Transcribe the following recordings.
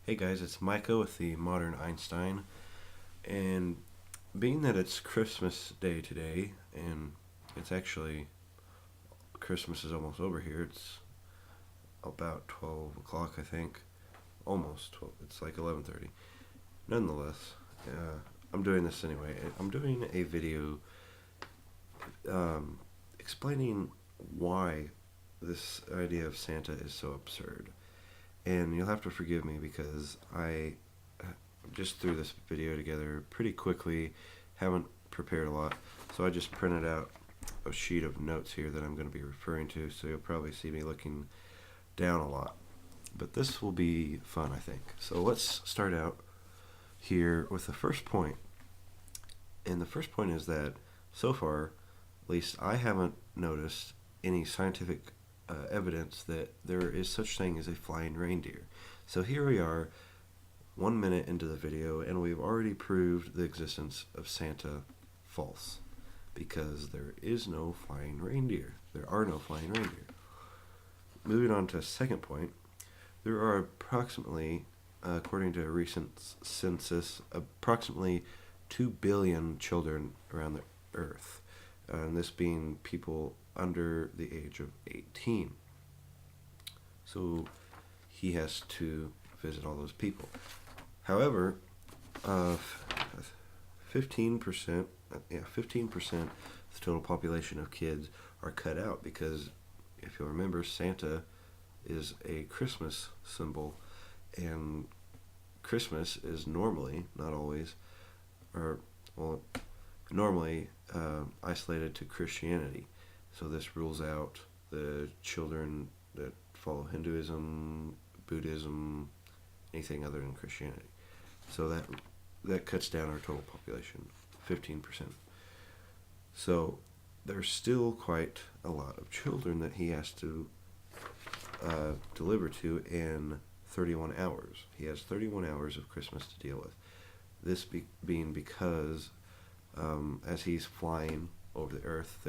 Hey guys, it's Micah with the Modern Einstein, and being that it's Christmas Day today, and it's actually Christmas is almost over here. It's about 12 o'clock, I think, almost 12. It's like 11:30. Nonetheless, I'm doing this anyway. I'm doing a video um, explaining why this idea of Santa is so absurd. And you'll have to forgive me because I just threw this video together pretty quickly, haven't prepared a lot, so I just printed out a sheet of notes here that I'm going to be referring to, so you'll probably see me looking down a lot. But this will be fun, I think. So let's start out here with the first point. And the first point is that so far, at least I haven't noticed any scientific evidence that there is such thing as a flying reindeer. So here we are, 1 minute into the video, and we've already proved the existence of Santa false, because there is no flying reindeer. There are no flying reindeer. Moving on to a second point, there are approximately, according to a recent census, approximately 2 billion children around the earth, and this being people under the age of 18. So he has to visit all those people. However, 15%, 15% of the total population of kids are cut out because, if you'll remember, Santa is a Christmas symbol, and Christmas is normally, not always, or well, normally isolated to Christianity. So this rules out the children that follow Hinduism, Buddhism, anything other than Christianity. So that cuts down our total population, 15%. So there's still quite a lot of children that he has to deliver to in 31 hours. He has 31 hours of Christmas to deal with. This being because as he's flying over the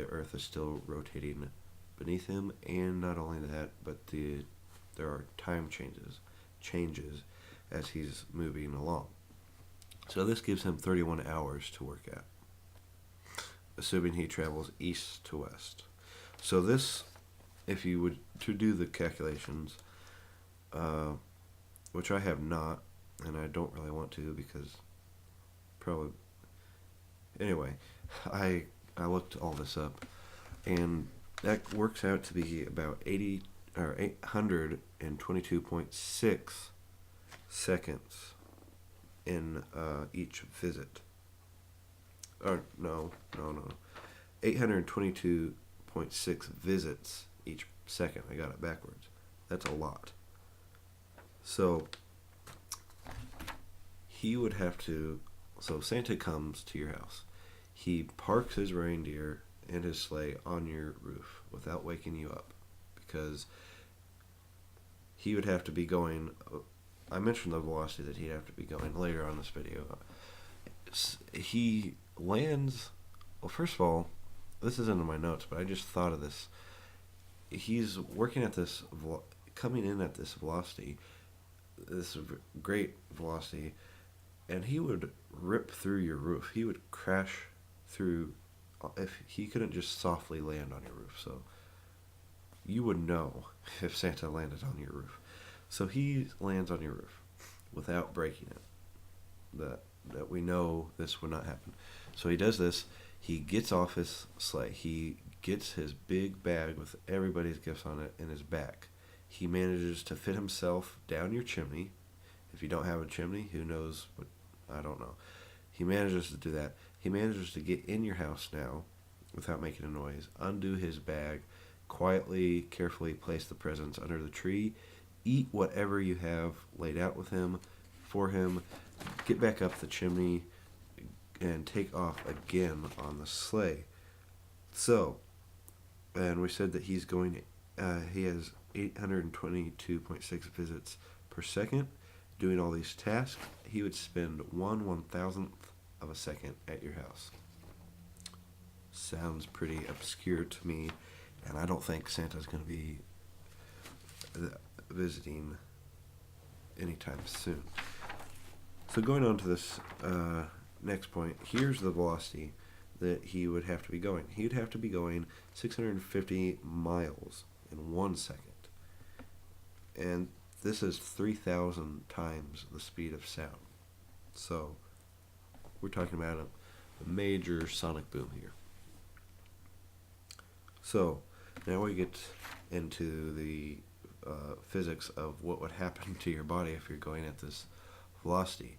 Earth is still rotating beneath him, and not only that, but there are time changes as he's moving along. So this gives him 31 hours to work at, assuming he travels east to west. So this, if you would to do the calculations, which I have not, and I don't really want to because probably anyway, I looked all this up, and that works out to be about 822.6 seconds in each visit. Or no. 822.6 visits each second. I got it backwards. That's a lot. So he would have to. So Santa comes to your house. He parks his reindeer and his sleigh on your roof without waking you up, because he would have to be going. I mentioned the velocity that he'd have to be going later on this video. He lands. Well, first of all, this isn't in my notes, but I just thought of this. He's working at this, coming in at this velocity, this great velocity, and he would rip through your roof. He would crash through if he couldn't just softly land on your roof. So you would know if Santa landed on your roof. So he lands on your roof without breaking it. That we know this would not happen. So he does this. He gets off his sleigh. He gets his big bag with everybody's gifts on it in his back. He manages to fit himself down your chimney. If you don't have a chimney, who knows what, I don't know. He manages to do that. He manages to get in your house now without making a noise, undo his bag, quietly, carefully place the presents under the tree, eat whatever you have laid out with him, for him, get back up the chimney, and take off again on the sleigh. So, and we said that he has 822.6 visits per second. Doing all these tasks, he would spend 1/1000th of a second at your house. Sounds pretty obscure to me, and I don't think Santa's going to be visiting anytime soon. So going on to this next point, here's the velocity that he would have to be going. He'd have to be going 650 miles in 1 second. And this is 3,000 times the speed of sound. So we're talking about a major sonic boom here. So now we get into the physics of what would happen to your body if you're going at this velocity.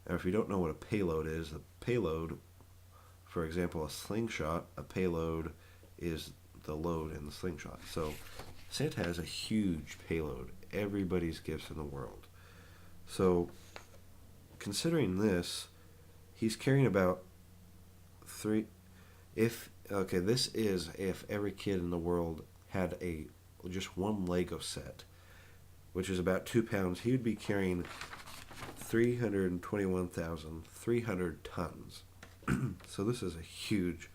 Now, if you don't know what a payload is, the payload, for example, a slingshot, a payload is the load in the slingshot. So Santa has a huge payload, everybody's gifts in the world. So considering this, he's carrying about this is if every kid in the world had just one Lego set, which is about 2 pounds, he would be carrying 321,300 tons. So this is a huge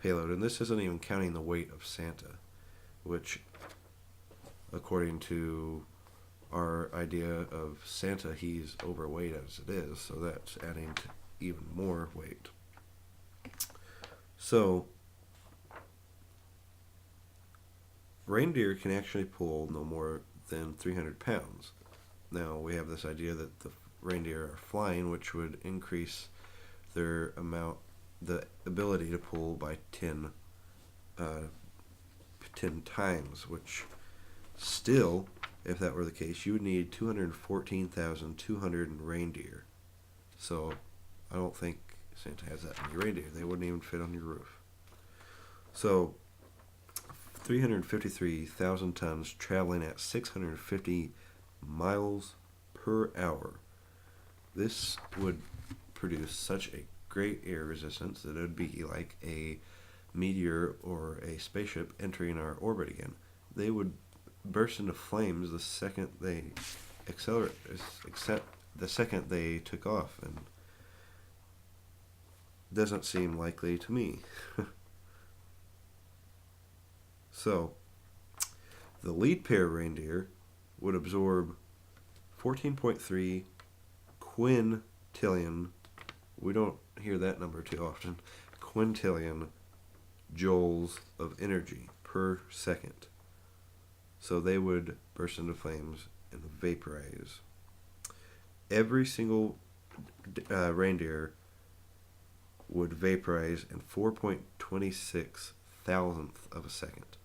payload, and this isn't even counting the weight of Santa, which, according to our idea of Santa, he's overweight as it is, so that's adding to even more weight. So reindeer can actually pull no more than 300 pounds. Now, we have this idea that the reindeer are flying, which would increase the ability to pull by 10 times, which still, if that were the case, you would need 214,200 reindeer. So I don't think Santa has that many reindeer. They wouldn't even fit on your roof. So 353,000 tons traveling at 650 miles per hour. This would produce such a great air resistance that it would be like a meteor or a spaceship entering our orbit again. They would burst into flames the second they the second they took off, and doesn't seem likely to me. So the lead pair reindeer would absorb 14.3 quintillion, we don't hear that number too often, quintillion joules of energy per second. So they would burst into flames and vaporize. Every single reindeer would vaporize in 4.26 thousandth of a second.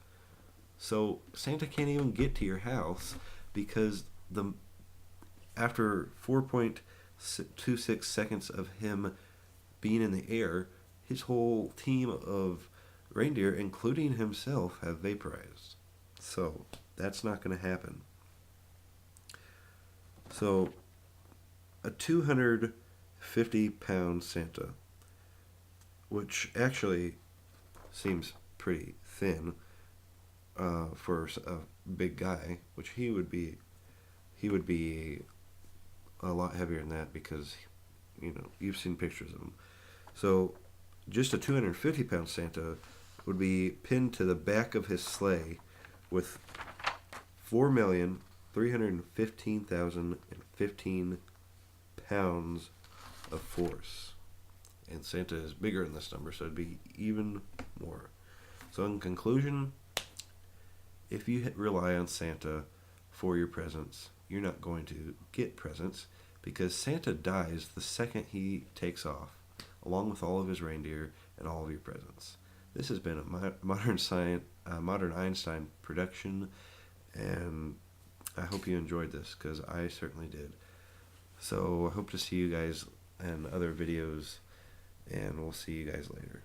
So Santa can't even get to your house because after 4.26 seconds of him being in the air, his whole team of reindeer, including himself, have vaporized. So that's not going to happen. So a 250-pound Santa, which actually seems pretty thin for a big guy, which he would be a lot heavier than that because, you've seen pictures of him. So just a 250-pound Santa would be pinned to the back of his sleigh with 4,315,015 pounds of force. And Santa is bigger than this number, so it'd be even more. So in conclusion, if you rely on Santa for your presents, you're not going to get presents because Santa dies the second he takes off, along with all of his reindeer and all of your presents. This has been a Modern Einstein production, and I hope you enjoyed this because I certainly did. So I hope to see you guys in other videos, and we'll see you guys later.